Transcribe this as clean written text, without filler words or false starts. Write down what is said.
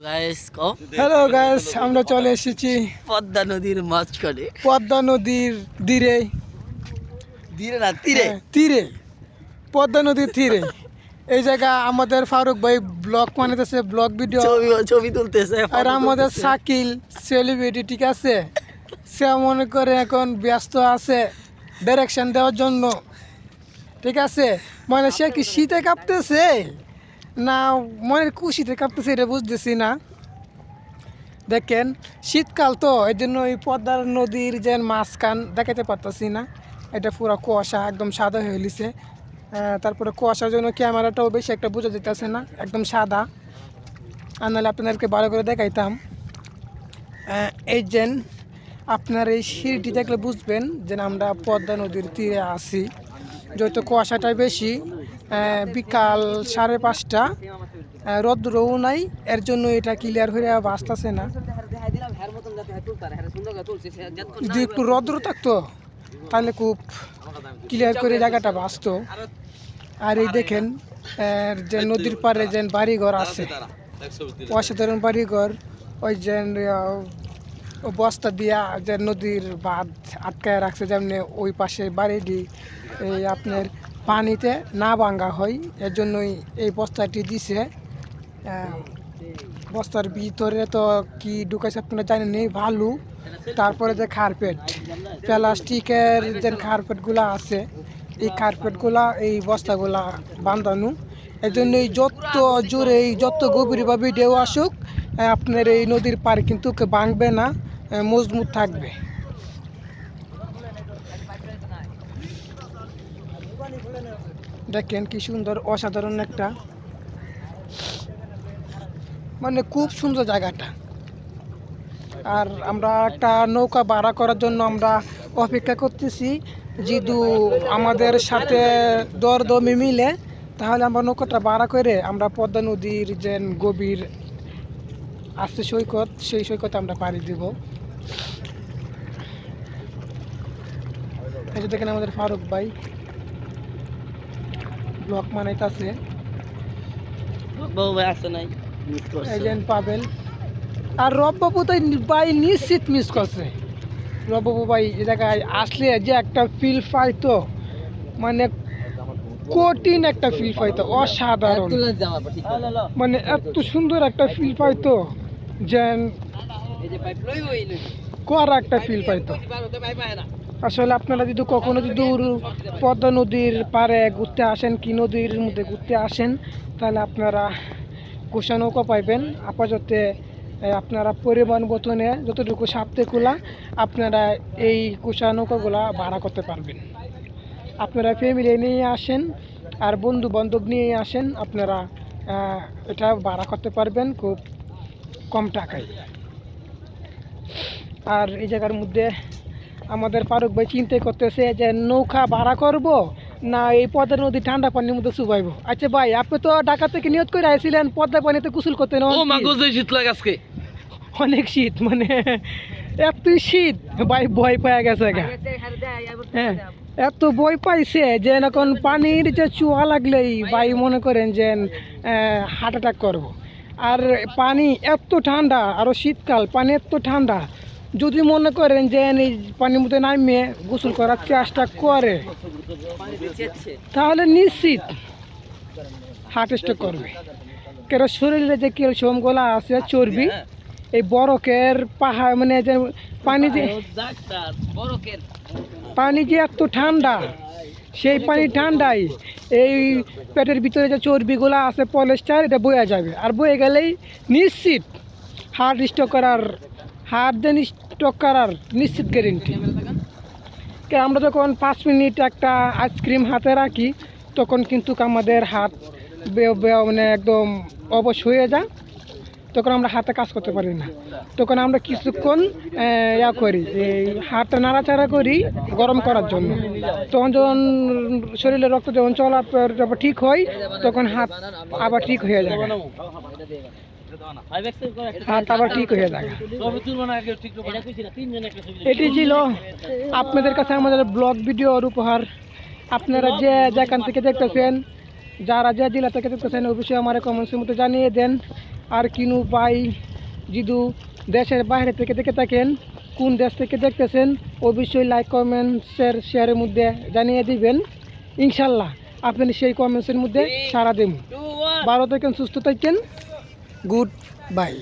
Guys কও hello guys, আমরা চলে এসেছি পদ্মা নদীর মাঝখানে, পদ্মা নদীর তীরে। ধীরে না তীরে। তীরে পদ্মা নদীর তীরে এই জায়গা আমাদের ফারুক ভাই ব্লগ বানাইতেছে, ব্লগ ভিডিও। ছবি ছবি তুলতেছে, আর photo আমাদের তুলতেছে। শাকিল সেলিব্রিটি, ঠিক আছে, সে মনে করে এখন ব্যস্ত আছে ডাইরেকশন দেওয়ার জন্য, ঠিক আছে। মানে সে কি শীতে কাঁপতেছে না মনের খুশিতে কাঁপতেছে এটা বুঝতেছি না। দেখেন শীতকাল তো এই জন্য ওই পদ্মার নদীর যে মাঝখান দেখাতে পারতেছি না, এটা পুরো কুয়াশা একদম সাদা হয়ে গেছে। তারপরে কুয়াশার জন্য ক্যামেরাটাও বেশি একটা বোঝা যেতেছে না, একদম সাদা। আর নাহলে আপনাদেরকে ভালো করে দেখাইতাম। এই যে আপনার এই সিঁড়িটি দেখলে বুঝবেন যে আমরা পদ্মা নদীর তীরে আছি। যেহেতু কুয়াশাটাই বেশি, বিকাল 5:30, রোদ্রও নাই, এর জন্য এটা ক্লিয়ার হয়ে আসতেছে না। যদি একটু রৌদ্র থাকতো তাহলে খুব ক্লিয়ার করে জায়গাটা বাঁচতো। আর এই দেখেন যে নদীর পাড়ে যে বাড়িঘর আছে, অসাধারণ বাড়িঘর। ওই যে বস্তা দিয়া যে নদীর বাঁধ আটকায় রাখছে, যেমনি ওই পাশে বাড়িটি এই আপনার পানিতে না ভাঙ্গা হয়, এর জন্যই এই বস্তাটি দিছে। বস্তার ভিতরে তো কি ঢুকাইছে আপনারা জানেন, এই ভালু, তারপরে যে কার্পেট, প্লাস্টিকের যে কার্পেটগুলো আছে, এই কার্পেটগুলা এই বস্তাগুলা বাঁধানো। এই জন্যই যত জোরে যত গভীরভাবে ঢেউ আসুক, আপনার এই নদীর পাড় কিন্তু ভাঙবে না, মজবুত থাকবে। দেখেন কি সুন্দর, অসাধারণ একটা, মানে খুব সুন্দর জায়গাটা। আর আমরা একটা নৌকা ভাড়া করার জন্য আমরা অপেক্ষা করতেছি। যদি আমাদের সাথে দরদামে মিলে তাহলে আমরা নৌকাটা ভাড়া করে আমরা পদ্মা নদীর যে গভীর আছে সৈকত, সেই সৈকতে আমরা পাড়ি দিব। এই যে দেখেন আমাদের ফারুক ভাই ব্লগ বানাইতেছে। বউ ভাই আসে নাই, মিস করছে। এই যে পাবেল আর রববাবু তো ভাই নিশ্চিত মিস করছে। রববাবু ভাই এ জায়গায় আসলে যে একটা ফিল পাইতো, মানে কঠিন একটা ফিল পাইতো, অসাধারণ, মানে এত সুন্দর একটা ফিল পাইতো যে করা একটা ফিল পাইতো। আসলে আপনারা যদি কখনো যদি পদ্মা নদীর পাড়ে ঘুরতে আসেন, কি নদীর মধ্যে ঘুরতে আসেন, তাহলে আপনারা কুশা নৌকা পাইবেন। আপাতত আপনারা পরিবহন বতনে যতটুকু সাপতে খোলা আপনারা এই কুশা নৌকাগুলা ভাড়া করতে পারবেন। আপনারা ফ্যামিলি নিয়ে আসেন আর বন্ধু বান্ধব নিয়ে আসেন, আপনারা এটা ভাড়া করতে পারবেন খুব কম টাকায়। আর এই জায়গার মধ্যে আমাদের ফারুক ভাই চিন্তা করতেছে যে নৌকা ভাড়া করব না এই পদ্মা নদী ঠান্ডা পানির মধ্যে চুবাইবো। আচ্ছা ভাই, আপনি তো ঢাকা থেকে নিয়ত করে আসছিলেন পদ্মা পানিতে গোসল করতে, শীত লাগে আজকে, অনেক শীত, মানে এত শীত ভাই ভয় পেয়ে গেছে গা। হ্যাঁ, এত ভয় পাইছে যে এখন পানির যে চুয়া লাগলেই ভাই মনে করেন যে হার্ট অ্যাটাক করবো। আর পানি এত ঠান্ডা, আরও শীতকাল, পানি এত ঠান্ডা, যদি মনে করেন যে এই পানির মধ্যে নামিয়ে গোসল করার চেষ্টা করে তাহলে নিশ্চিত হার্ট স্ট্রোক করবে। কেন শরীরে যে ক্যালসিয়ামগুলো আছে, চর্বি, এই বরফের পাহাড়, মানে যে পানি যে এত ঠান্ডা, সেই পানি ঠান্ডায় এই পেটের ভিতরে যে চর্বিগুলো আছে পলেস্টার, এটা বয়ে যাবে, আর বয়ে গেলেই নিশ্চিত হার্ট স্ট্রোক করার, নিশ্চিত গ্যারেন্টি। আমরা যখন 5 মিনিট একটা আইসক্রিম হাতে রাখি তখন কিন্তু আমাদের হাত মানে একদম অবশ হয়ে যায়, তখন আমরা হাতে কাজ করতে পারি না। তখন আমরা কিছুক্ষণ করি, এই হাতটা নাড়াচাড়া করি গরম করার জন্য। তখন যখন শরীরের রক্ত যখন চলাচল ঠিক হয় তখন হাত আবার ঠিক হয়ে যায়, হাত আবার ঠিক হয়ে যায়। এটি ছিল আপনাদের কাছে আমাদের ব্লগ ভিডিওর উপহার। আপনারা যে যেখান থেকে দেখতেছেন, যারা যে জেলা থেকে দেখতেছেন, অবশ্যই আমার কমেন্টসের মধ্যে জানিয়ে দেন। আর কিনু ভাই যদি দেশের বাইরে থেকে দেখে থাকেন, কোন দেশ থেকে দেখতেছেন অবশ্যই লাইক কমেন্টসের শেয়ারের মধ্যে জানিয়ে দিবেন। ইনশাল্লাহ আপনি সেই কমেন্টসের মধ্যে সাড়া দেব। 2 1 ভালো থাকেন, সুস্থ থাকেন, গুড বাই।